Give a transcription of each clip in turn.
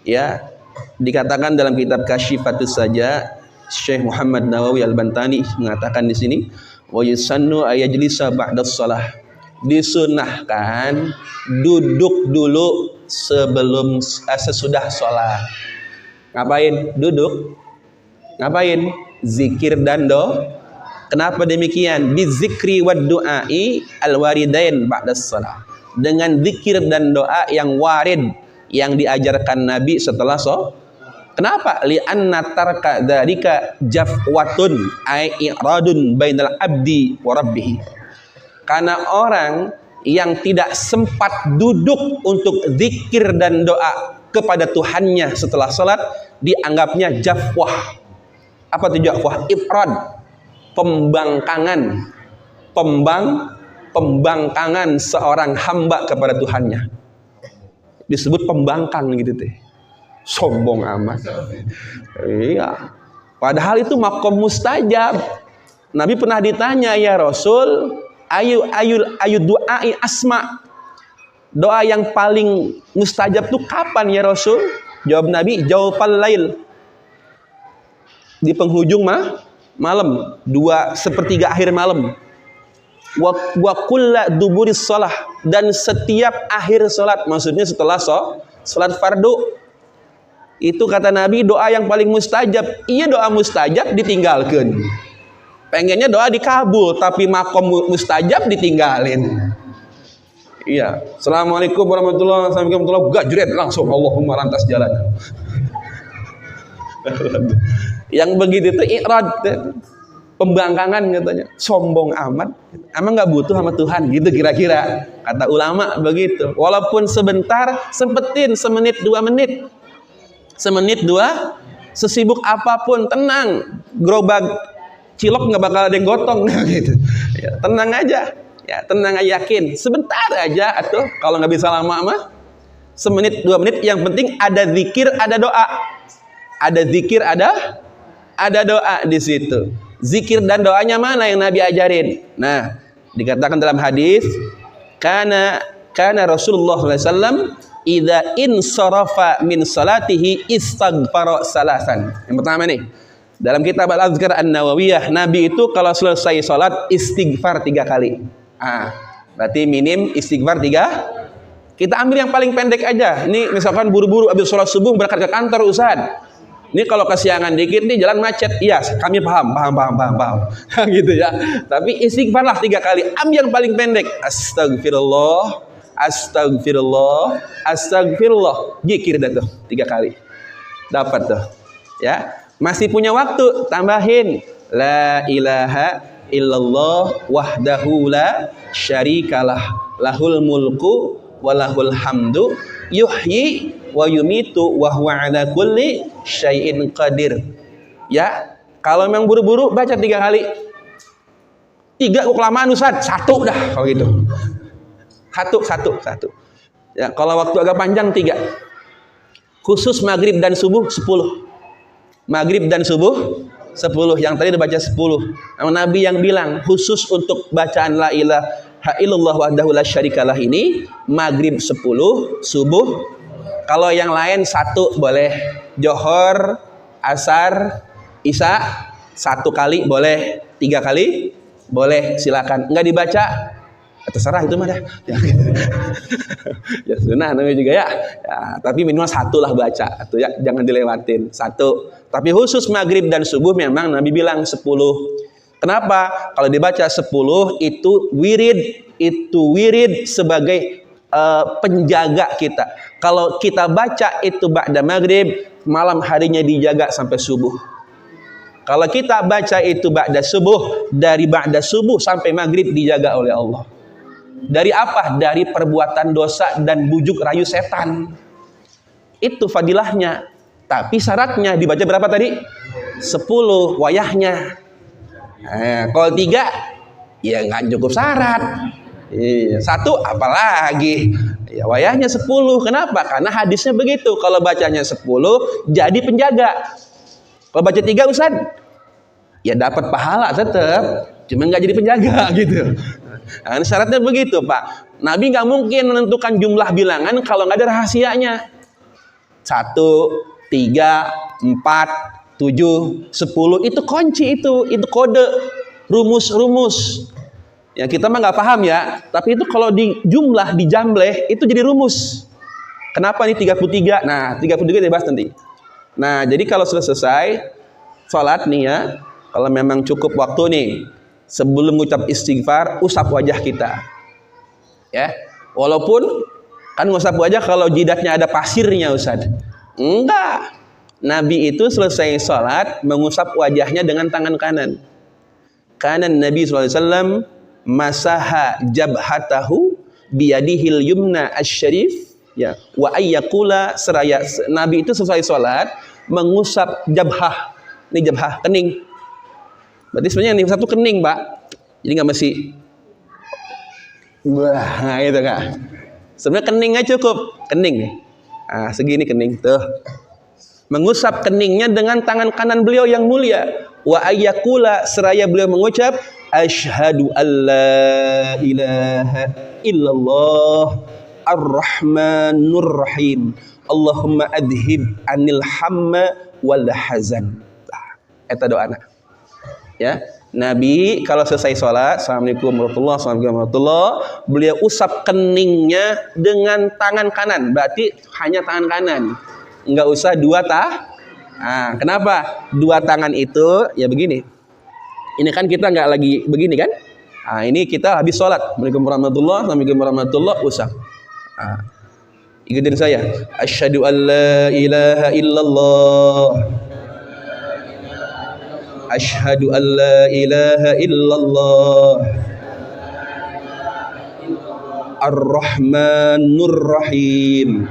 Ya, dikatakan dalam kitab Kasyifatus Saja, Syekh Muhammad Nawawi Al-Bantani mengatakan di sini, wa yusannu ayajlisa ba'das shalah. Disunahkan duduk dulu sebelum sesudah sholat. Ngapain? Duduk. Ngapain? Zikir dan doa. Kenapa demikian? Bizikri wad du'ai al-waridain ba'das shalah. Dengan zikir dan doa yang warid, yang diajarkan Nabi setelah sholat. Kenapa? Li'anna tarka dzalika jafwatun ay i'radun bainal abdi wa rabbih. Karena orang yang tidak sempat duduk untuk zikir dan doa kepada Tuhannya setelah salat dianggapnya jafwah. Apa itu jafwah? Ifrad, pembangkangan. Pembangkangan seorang hamba kepada Tuhannya. Disebut pembangkang gitu teh. Sombong amat. Iya. Padahal itu makom mustajab. Nabi pernah ditanya, ya Rasul, ayu du'ai asma. Doa yang paling mustajab itu kapan ya Rasul? Jawab Nabi, jawfal lail. Di penghujung malam, 2/3 akhir malam. Wa kulla duburis shalah, dan setiap akhir salat, maksudnya setelah salat fardu. Itu kata Nabi doa yang paling mustajab. Iya, doa mustajab ditinggalkan. Pengennya doa dikabul, tapi makom mustajab ditinggalin. Iya. Assalamualaikum warahmatullahi wabarakatuh. Gajret langsung Allahumma lantas jalan. Yang begitu itu i'rad, pembangkangan katanya. Sombong amat. Emang nggak butuh sama Tuhan gitu kira-kira. Kata ulama begitu. Walaupun sebentar, sempetin semenit 2 menit. Semenit 2, sesibuk apapun, tenang. Gerobak cilok nggak bakal ada yang gotong gitu. Ya, tenang aja. Ya, tenang aja, yakin. Sebentar aja atuh, kalau nggak bisa lama mah semenit 2 menit, yang penting ada zikir, ada doa. Ada zikir, ada doa di situ. Zikir dan doanya mana yang Nabi ajarin? Nah, dikatakan dalam hadis, kana Rasulullah SAW idza insarafa min salatihi istaghfara salasan. Yang pertama nih, dalam kitab Al-Azkar An-Nawawiyah, Nabi itu kalau selesai salat istighfar 3 kali. Berarti minim istighfar 3. Kita ambil yang paling pendek aja. Ini misalkan buru-buru habis sholat subuh berangkat ke kantor, Ustaz. Ini kalau kesiangan dikit nih jalan macet. Iya, kami paham. Gitu ya. Tapi istighfarlah 3 kali. Ambil yang paling pendek. Astagfirullah, astagfirullah. Zikir dah tuh 3 kali. Dapat tuh. Ya. Masih punya waktu, tambahin la ilaha illallah wahdahu la syarikalah lahul mulku walahul hamdu yuhyi wa yumitu wa huwa ala kulli syai'in qadir. Ya, kalau memang buru-buru baca 3 kali. 3 kok kelamaan Ustaz, 1 dah kalau gitu. Satu. Ya, kalau waktu agak panjang 3. Khusus maghrib dan subuh 10. Maghrib dan subuh 10. Yang tadi udah baca 10. Nabi yang bilang khusus untuk bacaan la ilaha illallah wahdahu la syarikalah ini maghrib 10, subuh. Kalau yang lain 1 boleh. Johor, asar, isya 1 kali boleh, 3 kali boleh, silakan. Enggak dibaca, terserah itu mah dah. Ya sunnah namanya juga ya. Tapi minimal 1 lah baca. Atau ya jangan dilewatin. 1. Tapi khusus maghrib dan subuh memang Nabi bilang 10. Kenapa? Kalau dibaca 10 itu wirid sebagai penjaga kita. Kalau kita baca itu ba'da maghrib, malam harinya dijaga sampai subuh. Kalau kita baca itu ba'da subuh, dari ba'da subuh sampai maghrib dijaga oleh Allah. Dari apa? Dari perbuatan dosa dan bujuk rayu setan. Itu fadilahnya. Tapi syaratnya dibaca berapa tadi? 10 wayahnya. Kalau 3 ya nggak cukup syarat. 1 apalagi. Ya wayahnya 10. Kenapa? Karena hadisnya begitu. Kalau bacanya 10 jadi penjaga. Kalau baca 3 Ustaz, ya dapat pahala tetap, cuma nggak jadi penjaga gitu. Nah, syaratnya begitu Pak. Nabi nggak mungkin menentukan jumlah bilangan kalau nggak ada rahasianya. 1, 3, 4, 7, 10 itu kunci, itu kode, rumus. Ya kita mah nggak paham ya, tapi itu kalau di jumlah, dijambleh itu jadi rumus. Kenapa nih 33? Nah 33 dibahas nanti. Nah jadi kalau sudah selesai sholat nih ya, kalau memang cukup waktu nih, sebelum mengucap istighfar, usap wajah kita. Ya, walaupun kan ngusap wajah kalau jidatnya ada pasirnya Ustaz. Enggak. Nabi itu selesai sholat mengusap wajahnya dengan tangan kanan. Kanan Nabi SAW masaha jabhatahu biyadihil yumna asyarif, ya, wa ayyakula seraya Nabi itu selesai sholat mengusap jabhah. Ini jabhah, kening. Berarti sebenarnya yang satu kening, Pak. Jadi nggak mesti nah gitu nggak. Sebenarnya keningnya cukup, kening nih. Nah, segini kening tuh. Mengusap keningnya dengan tangan kanan beliau yang mulia. Wa ayyakula seraya beliau mengucap asyhadu alla ilaha illallah ar-rahmanur rahim. Allahumma adhib anil hamma wal hazan. Eta doana. Ya, Nabi kalau selesai sholat, assalamualaikum warahmatullahi, beliau usap keningnya dengan tangan kanan. Berarti hanya tangan kanan. Enggak usah dua Nah, kenapa? Dua tangan itu ya begini. Ini kan kita nggak lagi begini kan? Nah, ini kita habis sholat. Assalamualaikum warahmatullahi, usap. Nah, ikutin saya. Asyhadu alla ilaha illallah. Asyhadu alla ilaha illallah. Ar-Rahmanur Rahim.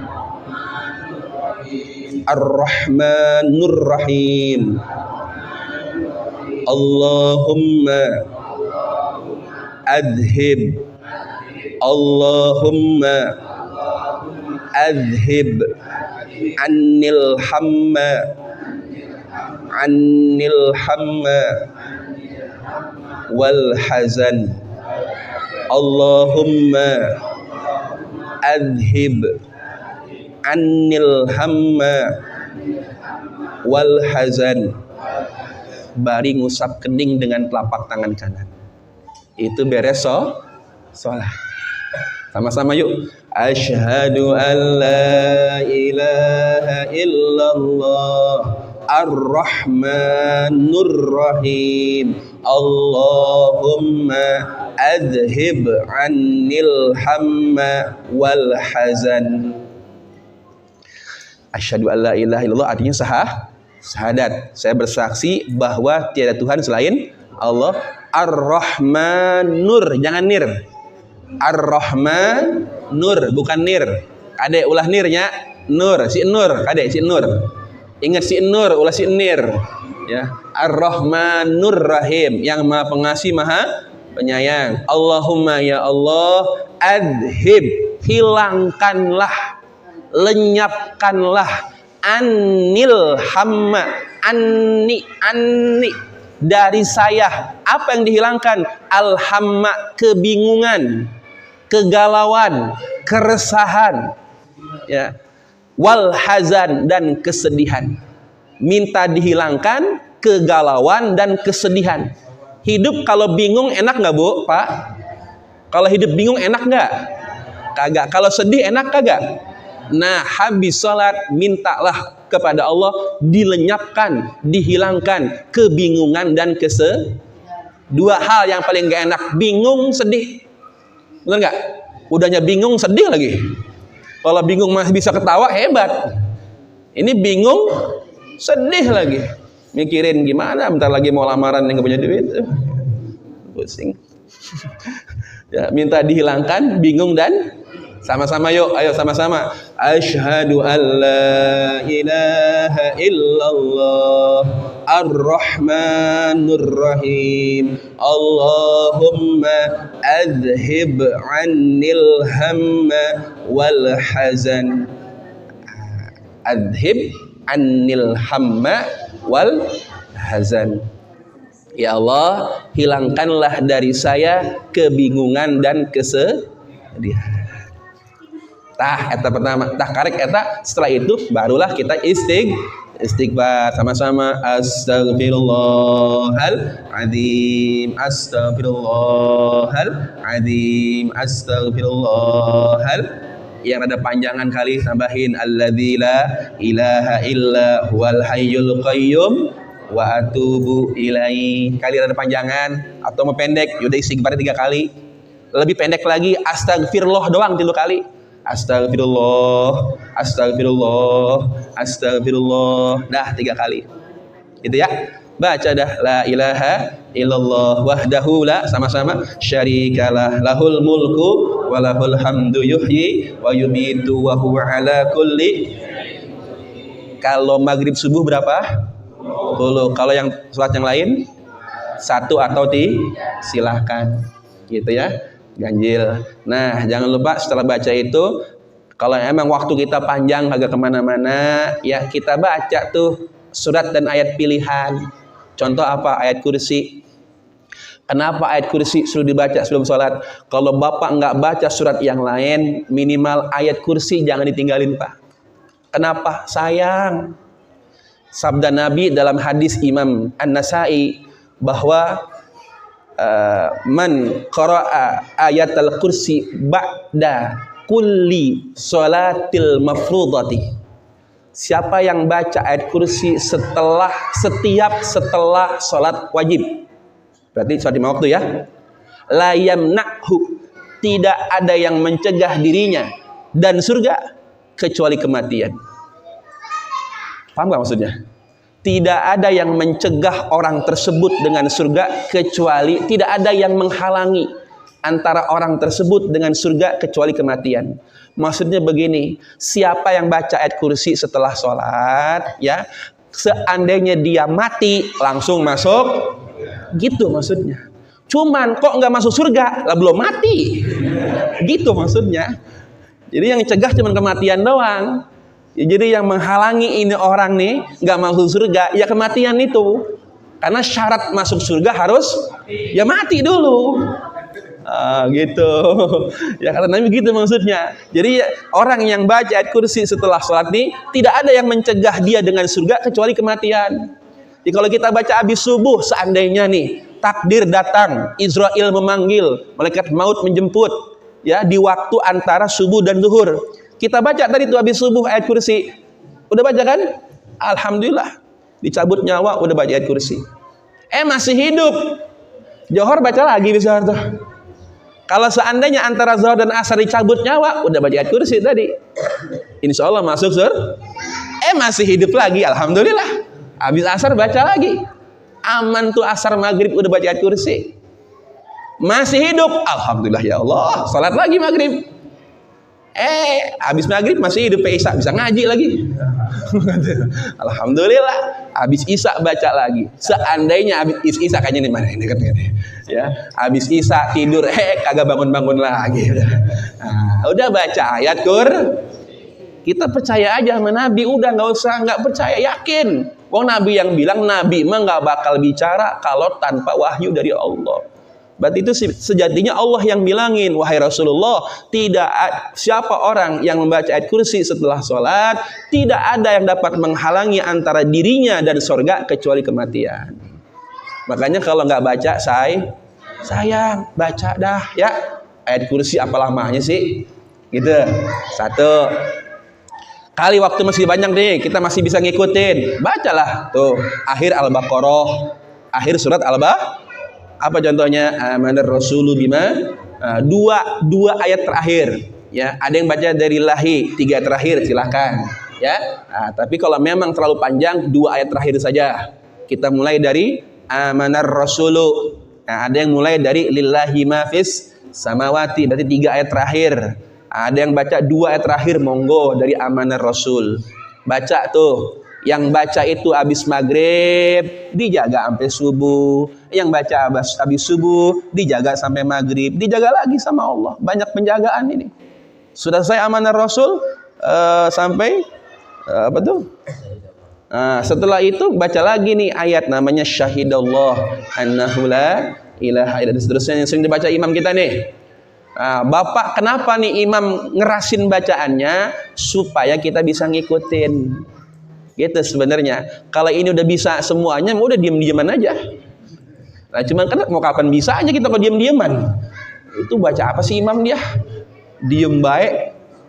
Ar-Rahmanur Rahim. Allahumma adhib. Allahumma adhib anil hamma wal hazan. Allahumma adhib anil hamma wal hazan. Bari ngusap kening dengan telapak tangan kanan. Itu beres sholat. Sama-sama yuk. Asyhadu an la ilaha illallah ar-rahmanur rahim. Allahumma adhib anil hamma wal hazan. Asyhadu an la ilaha illallah artinya syahadat. Saya bersaksi bahwa tiada Tuhan selain Allah. Ar-Rahmanur, jangan nir. Ar-Rahman nur, bukan nir. Adek ulah nirnya, nur, si nur, adek si nur. Ingat si nur, ulah si nir. Ya, Ar-Rahmanur Rahim, yang Maha Pengasih, Maha Penyayang. Allahumma ya Allah, adhib, hilangkanlah, lenyapkanlah anil hamma, anni dari saya. Apa yang dihilangkan? Al-hamma, kebingungan, kegalauan, keresahan, ya. Wal hazan, dan kesedihan. Minta dihilangkan kegalauan dan kesedihan. Hidup kalau bingung enak nggak Bu, Pak? Kalau hidup bingung enak nggak? Kagak. Kalau sedih enak kagak? Nah, habis sholat mintalah kepada Allah dilenyapkan, dihilangkan kebingungan dan dua hal yang paling gak enak, bingung, sedih. Benar nggak? Udahnya bingung, sedih lagi. Kalau bingung masih bisa ketawa, hebat. Ini bingung, sedih lagi. Mikirin gimana, bentar lagi mau lamaran yang gak punya duit. Pusing. Ya, minta dihilangkan bingung dan sama-sama yuk, ayo sama-sama. Asyhadu an la ilaha illallah ar-Rahmanur Rahim. Allahumma adhib anil hamma wal hazan. Adhib anil hamma wal hazan. Ya Allah, hilangkanlah dari saya kebingungan dan lihat. Tah eta pertama, tah karek eta, setelah itu barulah kita istighfar sama-sama. Astagfirullahaladzim, astagfirullahaladzim, astagfirullahal. Yang ada panjangan kali tambahin alladzi la ilaha illa huwal hayyul qayyum wa atubu ilaihi. Kali ada panjangan atau mau pendek, yaudah istighfar 3 kali. Lebih pendek lagi astagfirullah doang 3 kali. Astagfirullah, astagfirullah, astagfirullah. Dah 3 kali. Gitu ya. Baca dah la ilaha illallah wahdahu la sama-sama syarikalah lahul mulku wa lahul hamdu yuhyi wa yumitu wa huwa ala kulli. Kalau maghrib subuh berapa? 10. Kalau yang salat yang lain 1 atau silahkan. Gitu ya. Ganjil. Nah, jangan lupa setelah baca itu, kalau emang waktu kita panjang agak kemana-mana, ya kita baca tuh surat dan ayat pilihan. Contoh apa? Ayat kursi. Kenapa ayat kursi suruh dibaca sebelum sholat? Kalau bapak nggak baca surat yang lain, minimal ayat kursi jangan ditinggalin, Pak. Kenapa? Sayang. Sabda Nabi dalam hadis Imam An-Nasai bahwa man qara'a ayatal kursi ba'da kulli sholatil mafrudati. Siapa yang baca ayat kursi setiap sholat wajib, berarti sholat 5 waktu ya, la yamna'hu, tidak ada yang mencegah dirinya dan surga kecuali kematian. Paham gak maksudnya? Tidak ada yang mencegah orang tersebut dengan surga kecuali, tidak ada yang menghalangi antara orang tersebut dengan surga kecuali kematian. Maksudnya begini, siapa yang baca ayat kursi setelah sholat, ya, seandainya dia mati langsung masuk, gitu maksudnya. Cuman kok nggak masuk surga, lah belum mati, gitu maksudnya. Jadi yang cegah cuman kematian doang. Ya, jadi yang menghalangi ini orang nih nggak masuk surga ya kematian itu, karena syarat masuk surga harus ya mati dulu. Gitu ya, karena Nabi gitu maksudnya. Jadi orang yang baca ayat kursi setelah sholat nih tidak ada yang mencegah dia dengan surga kecuali kematian. Jadi kalau kita baca habis subuh, seandainya nih takdir datang, Israel memanggil, malaikat maut menjemput, ya di waktu antara subuh dan zuhur. Kita baca tadi itu habis subuh ayat kursi. Udah baca kan? Alhamdulillah. Dicabut nyawa, udah baca ayat kursi. Masih hidup. Johor baca lagi bisa tuh. Kalau seandainya antara zuhur dan asar dicabut nyawa, udah baca ayat kursi tadi. Insya Allah masuk sur. Masih hidup lagi. Alhamdulillah. Habis asar baca lagi. Aman tuh asar maghrib udah baca ayat kursi. Masih hidup. Alhamdulillah ya Allah. Salat lagi maghrib. Habis maghrib masih hidup, Isya bisa ngaji lagi. Alhamdulillah. Habis Isya baca lagi. Seandainya habis Isya kayaknya nih mana ini ya. Habis Isya tidur, kagak bangun-bangun lagi. Udah baca ayat kita percaya aja sama Nabi, udah nggak percaya, yakin. Wong Nabi yang bilang Nabi mah nggak bakal bicara kalau tanpa wahyu dari Allah. Berarti itu sejatinya Allah yang bilangin, wahai Rasulullah, siapa orang yang membaca ayat kursi setelah sholat, tidak ada yang dapat menghalangi antara dirinya dan surga kecuali kematian. Makanya kalau nggak baca, sayang, baca dah ya. Ayat kursi apa lamanya sih? Gitu. 1. Kali waktu masih banyak nih, kita masih bisa ngikutin. Bacalah tuh akhir Al-Baqarah, akhir surat Al-Baqarah. Apa contohnya? Amanar Rasulu bima, dua ayat terakhir. Ya, ada yang baca dari lahi 3 terakhir, silahkan. Ya, tapi kalau memang terlalu panjang 2 ayat terakhir saja. Kita mulai dari Amanar Rasulu. Ada yang mulai dari lillahi ma fis samawati, berarti 3 ayat terakhir. Ada yang baca 2 ayat terakhir, monggo dari Amanar Rasul. Baca tuh. Yang baca itu habis maghrib, dijaga sampai subuh. Yang baca habis subuh, dijaga sampai maghrib. Dijaga lagi sama Allah. Banyak penjagaan ini. Sudah selesai Amanah Rasul sampai apa tuh? Setelah itu baca lagi nih ayat namanya Syahidallah annahu la ilaha illa, dan seterusnya yang sering dibaca imam kita nih. Nah, Bapak kenapa nih imam ngerasin bacaannya? Supaya kita bisa ngikutin. Gitu sebenarnya. Kalau ini udah bisa semuanya, mau udah diem-dieman aja. Nah, cuman kan mau kapan bisa aja kita kalau diem-dieman. Itu baca apa sih imam dia? Diem baik.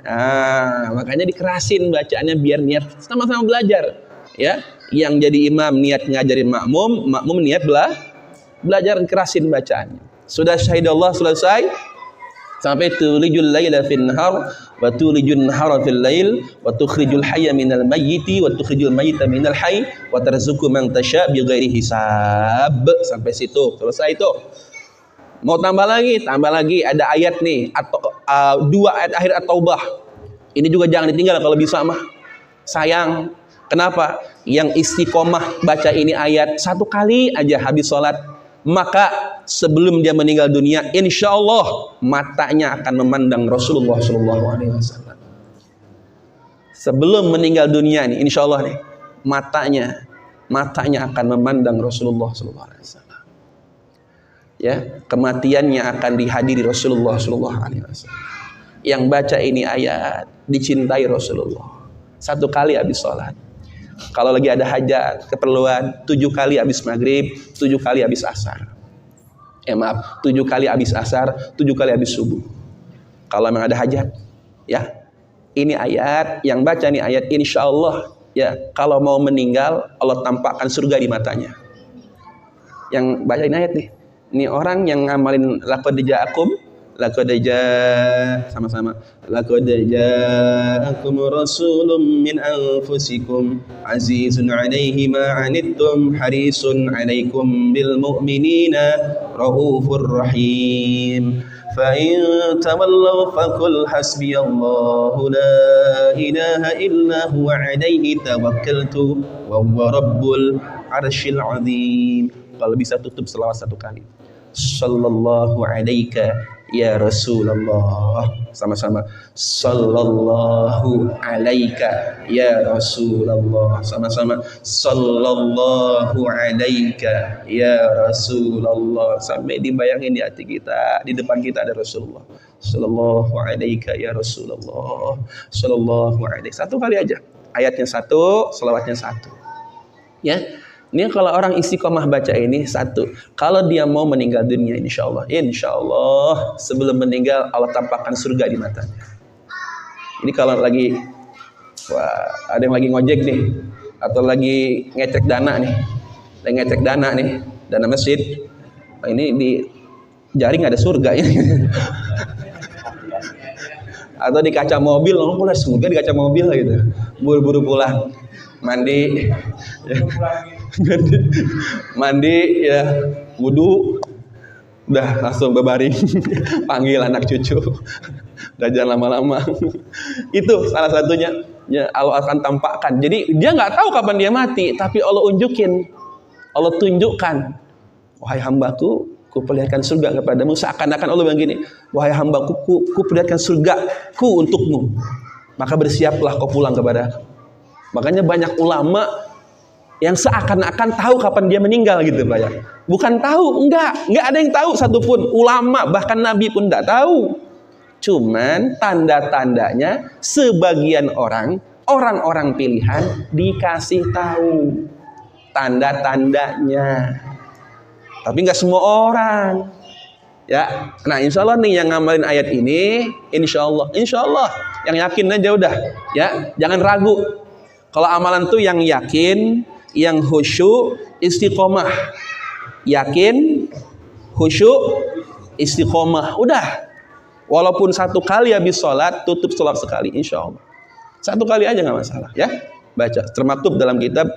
Nah, makanya dikerasin bacaannya biar niat sama-sama belajar. Ya, yang jadi imam niat ngajarin makmum, makmum niat belajar kerasin bacaannya. Sudah syahidallah selesai. Sampai tulijul laila fil nahar wa tulijun nahara fil lail wa tukhrijul hayya minal mayyiti wa tukhrijul mayyita minal hayy wa tarzuqu man tasya bighairi hisab. Sampai situ selesai itu. Mau tambah lagi ada ayat nih atau 2 ayat akhir at-taubah. Ini juga jangan ditinggal kalau bisa mah. Sayang. Kenapa? Yang istiqomah baca ini ayat 1 kali aja habis sholat, maka sebelum dia meninggal dunia, insya Allah matanya akan memandang Rasulullah SAW. Sebelum meninggal dunia nih, insya Allah nih, matanya akan memandang Rasulullah SAW. Ya, kematiannya akan dihadiri Rasulullah SAW. Yang baca ini ayat dicintai Rasulullah. 1 kali habis sholat. Kalau lagi ada hajat, keperluan, 7 kali habis maghrib, 7 kali habis asar. 7 kali habis asar, 7 kali habis subuh. Kalau memang ada hajat, ya. Ini ayat, yang baca ini ayat, insya Allah, ya, kalau mau meninggal, Allah tampakkan surga di matanya. Yang baca ini ayat nih, ini orang yang ngamalin laqad sama-sama laqad ja'akum rasulun min anfusikum azizun 'alaihi ma 'anittum harisun 'alaikum bil mu'minina raufur rahim fa in tawallaw faqul hasbiyallahu la ilaha illa huwa 'alaihi tawakkaltu wa huwa rabbul 'arsyil 'azim. Kalau bisa tutup selawat 1 kali. Sallallahu alaika ya Rasulullah. Sama-sama. Sallallahu alaika ya Rasulullah. Sama-sama. Sallallahu alaika ya Rasulullah. Sampai dibayangin di hati kita, di depan kita ada Rasulullah. Sallallahu alaika ya Rasulullah. Sallallahu alaika. 1 kali aja. Ayatnya 1, selawatnya 1. Ya. Ini kalau orang istiqomah baca ini 1. Kalau dia mau meninggal dunia, insya Allah sebelum meninggal Allah tampakkan surga di matanya. Ini kalau lagi, ada yang lagi ngojek nih, atau lagi ngecek dana nih, dana masjid. Nah, ini di jaring ada surga ya. Atau di kaca mobil, mulai surga di kaca mobil gitu. Buru-buru pulang, mandi. Mandi ya, wudu, udah langsung berbaring. Panggil anak cucu, udah jangan lama-lama. Itu salah satunya ya, Allah akan tampakkan. Jadi dia nggak tahu kapan dia mati, tapi Allah tunjukkan, wahai hambaku, ku perlihatkan surga kepadamu. Seakan-akan Allah bilang gini, wahai hambaku, ku perlihatkan surgaku untukmu, maka bersiaplah kau pulang kepada. Makanya banyak ulama yang seakan-akan tahu kapan dia meninggal gitu Pak ya. Bukan tahu, enggak ada yang tahu satupun. Ulama bahkan Nabi pun enggak tahu. Cuman tanda-tandanya sebagian orang-orang pilihan dikasih tahu tanda-tandanya. Tapi enggak semua orang. Ya. Nah, insya Allah nih yang ngamalin ayat ini, insya Allah yang yakin aja udah, ya. Jangan ragu. Kalau amalan tuh yang yakin, yang khusyuk, istiqomah. Yakin, khusyuk, istiqomah. Udah. Walaupun 1 kali habis sholat, tutup sholat sekali, insya Allah. 1 kali aja nggak masalah, ya. Baca. Termaktub dalam kitab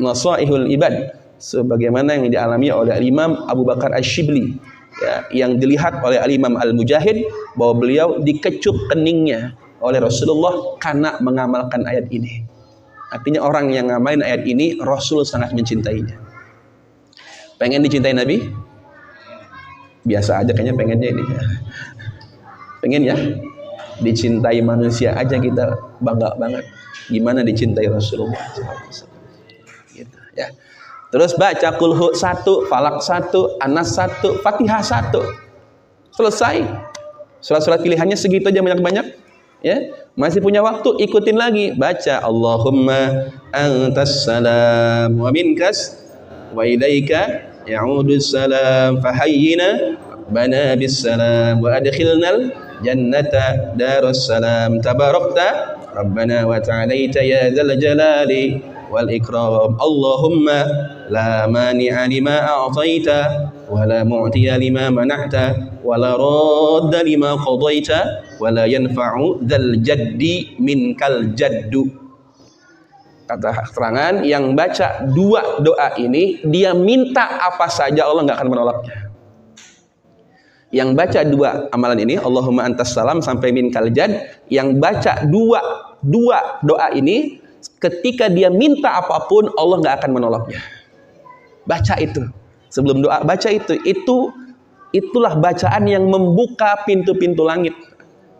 Nasaihul Ibad, sebagaimana yang dialami oleh Imam Abu Bakar Asy-Syibli, ya, yang dilihat oleh Imam Al-Mujahid bahwa beliau dikecup keningnya oleh Rasulullah karena mengamalkan ayat ini. Artinya orang yang ngamalin ayat ini, Rasul sangat mencintainya. Pengen dicintai Nabi? Biasa aja kayaknya pengennya ini. Pengen ya? Dicintai manusia aja kita bangga banget. Gimana dicintai Rasulullah? Gitu, ya. Terus baca Qul Hu 1, Falak 1, Anas 1, Fatihah 1. Selesai. Surat-surat pilihannya segitu aja banyak-banyak. Ya, masih punya waktu, ikutin lagi, baca Allahumma antas salam wa minkas wa ilaika ya'udus salam fahayyina bana bis salam wa adkhilnal jannata darus salam tabarakta rabbana wa ta'alaita ya dzal jalali wal ikram Allahumma la mani'a lima a'taita wa la mu'tiya lima mana'ta wa la radda lima qadaita wa la yanfa'u dzal jaddi minkal jaddu. Kata keterangan, yang baca dua doa ini, dia minta apa saja Allah nggak akan menolaknya. Yang baca dua amalan ini, Allahumma antas salam sampai minkal jadd, yang baca dua doa ini, ketika dia minta apapun Allah nggak akan menolaknya. Baca itu sebelum doa, baca itulah bacaan yang membuka pintu-pintu langit.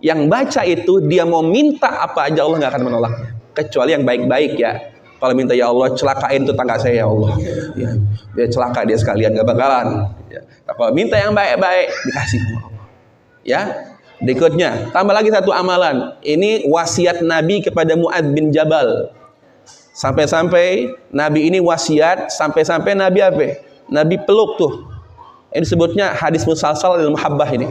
Yang baca itu, dia mau minta apa aja Allah nggak akan menolaknya, kecuali yang baik-baik ya. Kalau minta ya Allah celakain tuh tangga saya ya Allah, ya, biar celaka dia sekalian, nggak bakalan ya. Kalau minta yang baik-baik dikasih sama Allah ya. Berikutnya tambah lagi satu amalan, ini wasiat Nabi kepada Mu'adz bin Jabal. Sampai-sampai Nabi ini wasiat, sampai-sampai Nabi apa? Nabi peluk tuh. Ini disebutnya hadis musalsal dalam muhabbah ini.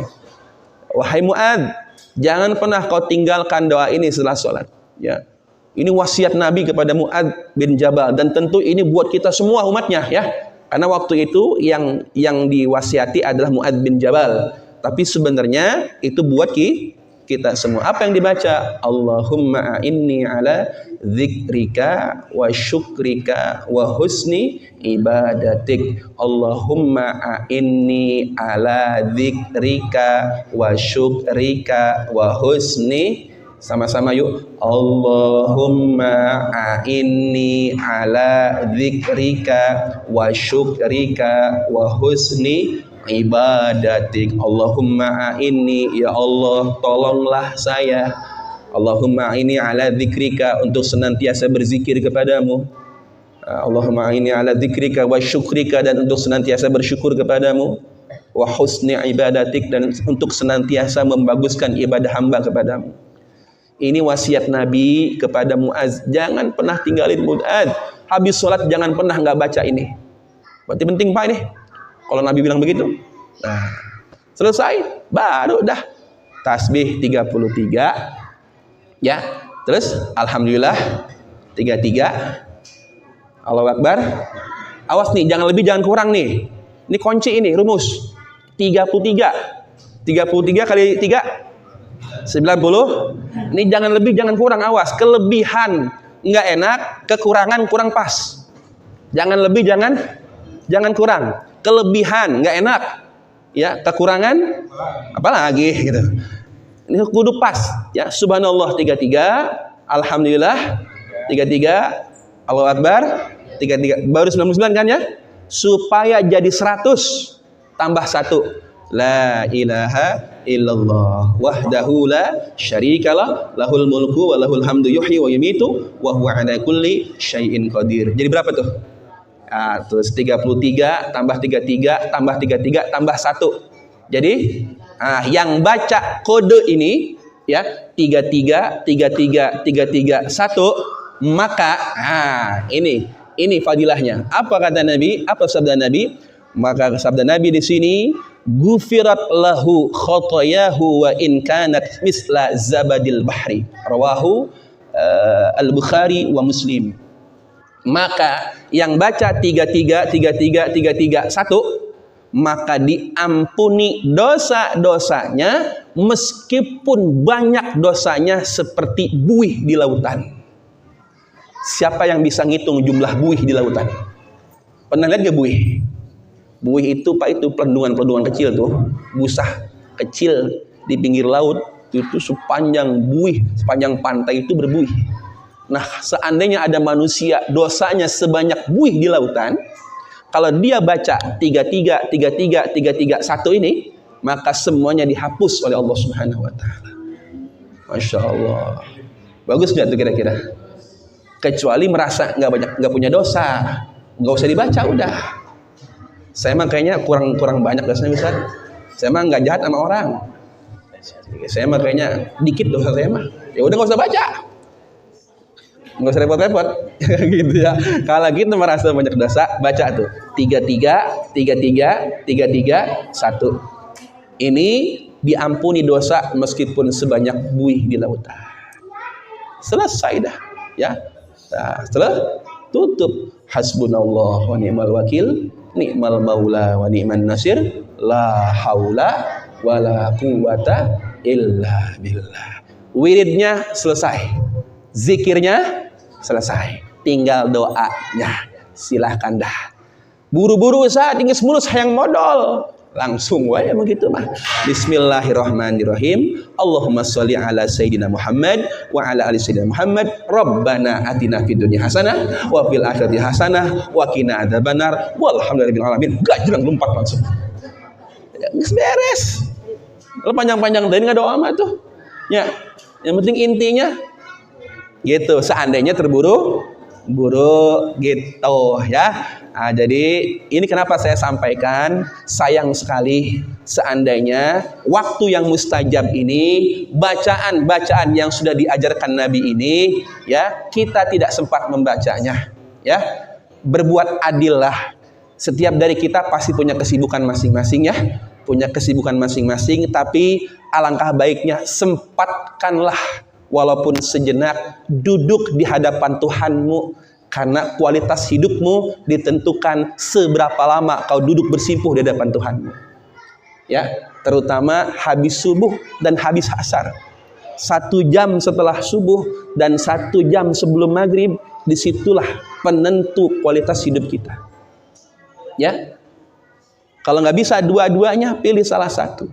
Wahai Mu'adz, jangan pernah kau tinggalkan doa ini setelah sholat. Ya, ini wasiat Nabi kepada Mu'adz bin Jabal, dan tentu ini buat kita semua umatnya ya. Karena waktu itu yang diwasiati adalah Mu'adz bin Jabal. Tapi sebenarnya itu buat kita semua. Apa yang dibaca? Allahumma a'inni ala dzikrika wa syukrika wa husni ibadatik. Allahumma a'inni ala dzikrika wa syukrika wa husni, sama-sama yuk, Allahumma a'inni ala dzikrika wa syukrika wa husni ibadatik. Allahumma a'inni, ya Allah tolonglah saya. Allahumma a'inni ala dzikrika, untuk senantiasa berzikir kepadamu. Allahumma a'inni ala dzikrika wa syukrika, dan untuk senantiasa bersyukur kepadamu. Wa husni ibadatik, dan untuk senantiasa membaguskan ibadah hamba kepadamu. Ini wasiat Nabi kepada Mu'adz. Jangan pernah tinggalin Mu'adz. Habis sholat jangan pernah nggak baca ini. Berarti penting Pak ini. Kalau Nabi bilang begitu. Nah, selesai, baru dah tasbih 33. Ya, terus alhamdulillah 33. Allahu Akbar. Awas nih, jangan lebih jangan kurang nih. Ini kunci, ini rumus. 33. 33 kali 3 90. Ini jangan lebih jangan kurang, awas. Kelebihan nggak enak, kekurangan kurang pas. Jangan lebih jangan kurang. Kelebihan nggak enak ya, kekurangan apalagi gitu. Ini kudu pas ya. Subhanallah 33, alhamdulillah 33, Allahu Akbar 33, baru 99 kan ya. Supaya jadi 100 tambah 1, la ilaha illallah wahdahu la syarikalah lahul mulku wa lahul hamdu yuhyi wa yumitu wa huwa ala kulli syai'in qadir. Jadi berapa tuh? Nah, terus 33 tambah 33 tambah 33 tambah 1. Jadi yang baca kode ini ya 33 33 33 1, maka ini fadilahnya. Apa kata Nabi? Apa sabda Nabi? Maka sabda Nabi di sini, gufirat lahu khotoyahu wa in kanat misla zabadil bahri. Rawahu al-Bukhari wa Muslim. Maka yang baca 33 33 33 1, maka diampuni dosa-dosanya meskipun banyak dosanya seperti buih di lautan. Siapa yang bisa ngitung jumlah buih di lautan? Pernah lihat gak buih? Buih itu Pak, itu peledungan kecil tuh, busah kecil di pinggir laut, itu sepanjang pantai itu berbuih. Nah, seandainya ada manusia dosanya sebanyak buih di lautan, kalau dia baca 33 33 33 1 ini, maka semuanya dihapus oleh Allah Subhanahu wa taala. Masya Allah. Bagus nggak tuh kira-kira? Kecuali merasa nggak punya dosa, nggak usah dibaca udah. Saya mah kayaknya kurang banyak dosanya Ustaz. Saya mah nggak jahat sama orang. Saya mah kayaknya dikit dosa saya mah. Ya udah nggak usah baca. Nggak usah repot-repot. Gitu ya. Kalau gitu merasa banyak dosa, baca tuh. 33, 33, 33, 1. Ini diampuni dosa meskipun sebanyak buih di lautan. Selesai dah, ya. Nah, setelah tutup, hasbunallah wa ni'mal wakil, ni'mal maula wa ni'man nasir, la haula wala quwata illa billah. Wiridnya selesai, zikirnya selesai, tinggal doanya. Silahkan dah. Buru-buru saat ingin mulus hayang modal, langsung wae begitu mah. Bismillahirrahmanirrahim. Allahumma sholli ala sayyidina Muhammad wa ala ali sayyidina Muhammad. Rabbana atina fid dunya hasanah wa fil akhirati hasanah wa qina adzabannar. Walhamdulillahirabbil alamin. Gajrang lompat langsung. Ya, beres. Kalau panjang-panjang dari enggak doa mah tuh. Ya, yang penting intinya gitu. Seandainya terburu gitu ya. Nah, jadi ini kenapa saya sampaikan, sayang sekali seandainya waktu yang mustajab ini, bacaan-bacaan yang sudah diajarkan Nabi ini, ya kita tidak sempat membacanya. Ya, berbuat adillah. Setiap dari kita pasti punya kesibukan masing-masing ya, punya kesibukan masing-masing. Tapi alangkah baiknya sempatkanlah walaupun sejenak duduk di hadapan Tuhanmu. Karena kualitas hidupmu ditentukan seberapa lama kau duduk bersimpuh di hadapan Tuhanmu. Ya, terutama habis subuh dan habis asar. 1 jam setelah subuh dan 1 jam sebelum maghrib, disitulah penentu kualitas hidup kita. Ya, kalau nggak bisa dua-duanya, pilih salah satu.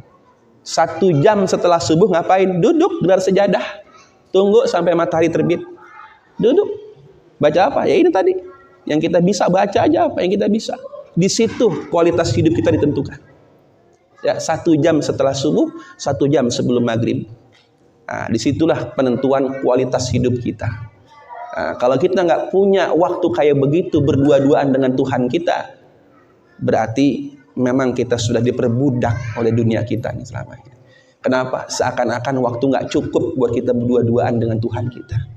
1 jam setelah subuh ngapain? Duduk gelar sejadah, tunggu sampai matahari terbit. Duduk. Baca apa? Ya ini tadi. Yang kita bisa baca aja apa yang kita bisa. Di situ kualitas hidup kita ditentukan. Ya, 1 jam setelah subuh, 1 jam sebelum maghrib. Nah, disitulah penentuan kualitas hidup kita. Nah, kalau kita nggak punya waktu kayak begitu berdua-duaan dengan Tuhan kita, berarti memang kita sudah diperbudak oleh dunia kita nih selamanya. Kenapa? Seakan-akan waktu nggak cukup buat kita berdua-duaan dengan Tuhan kita.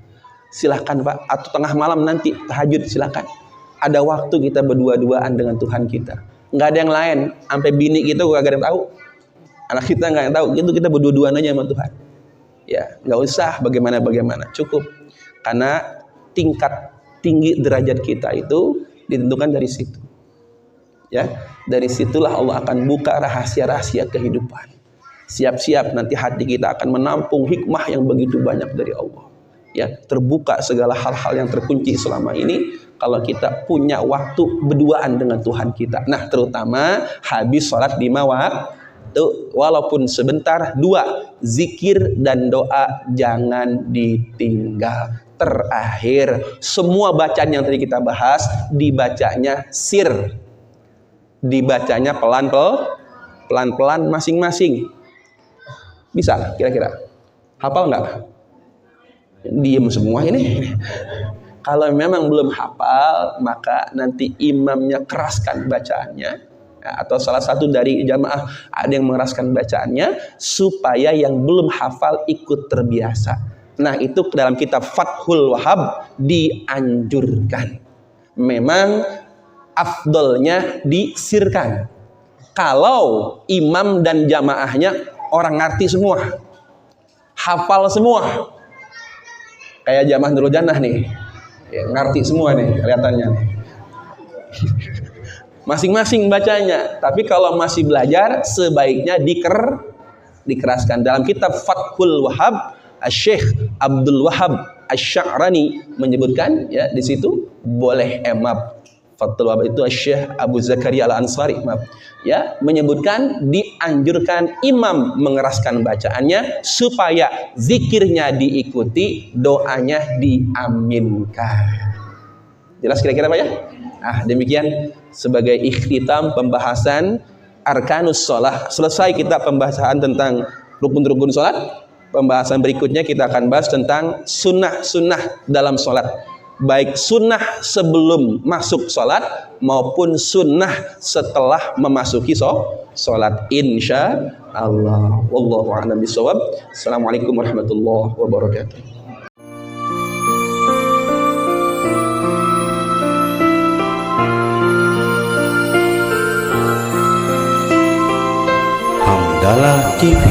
Silahkan Pak, atau tengah malam nanti tahajud silahkan. Ada waktu kita berdua-duaan dengan Tuhan kita. Nggak ada yang lain. Sampai bini kita gak ada yang tahu. Anak kita nggak tahu. Gitu kita berdua-duaan aja sama Tuhan. Ya, nggak usah bagaimana-bagaimana. Cukup. Karena tingkat tinggi derajat kita itu ditentukan dari situ. Ya, dari situlah Allah akan buka rahasia-rahasia kehidupan. Siap-siap nanti hati kita akan menampung hikmah yang begitu banyak dari Allah. Ya, terbuka segala hal-hal yang terkunci selama ini kalau kita punya waktu berduaan dengan Tuhan kita. Nah, terutama habis sholat 5 waktu, walaupun sebentar. 2, zikir dan doa jangan ditinggal. Terakhir, semua bacaan yang tadi kita bahas dibacanya sir, dibacanya pelan-pelan masing-masing. Bisa kira-kira hafal nggak? Diem semua ini. Kalau memang belum hafal, maka nanti imamnya keraskan bacaannya, ya, atau salah satu dari jamaah ada yang mengeraskan bacaannya supaya yang belum hafal ikut terbiasa. Nah, itu dalam kitab Fathul Wahhab dianjurkan. Memang afdolnya disirkan. Kalau imam dan jamaahnya orang ngerti semua, hafal semua. Kayak jamaah Nurul Jannah nih, ya, ngerti semua nih kelihatannya nih. Masing-masing bacanya. Tapi kalau masih belajar, sebaiknya dikeraskan. Dalam kitab Fathul Wahhab, Syekh Abdul Wahhab Asy-Sya'rani menyebutkan, ya di situ boleh emap. Fathul Wahhab itu Syekh Abu Zakaria Al-Ansari, ya, menyebutkan dianjurkan imam mengeraskan bacaannya supaya zikirnya diikuti, doanya diaminkan. Jelas kira-kira Pak ya? Nah, demikian sebagai ikhtitam pembahasan arkanus shalah. Selesai kita pembahasan tentang rukun-rukun salat. Pembahasan berikutnya kita akan bahas tentang sunnah-sunnah dalam salat. Baik sunnah sebelum masuk sholat maupun sunnah setelah memasuki sholat insya Allah. Wallahu a'lam bishawab. Assalamualaikum warahmatullahi wabarakatuh. Hamdalah TV